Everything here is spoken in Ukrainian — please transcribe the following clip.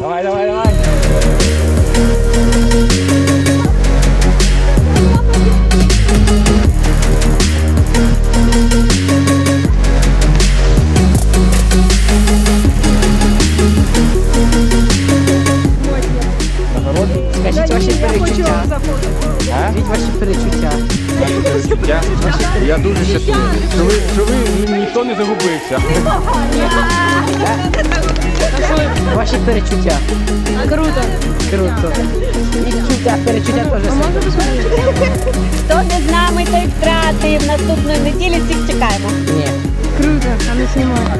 Давай, давай, давай. Скажіть ваші перечуття. Скажіть ваші перечуття. Я дуже щасливий, що ви ніхто не загубився. Ваші перечуття. Круто. Круто. Відчуття, перечуття теж. Хто не з нами, той втратив. Наступної неділі всіх чекаємо. Ні. Круто, а не знімаємо.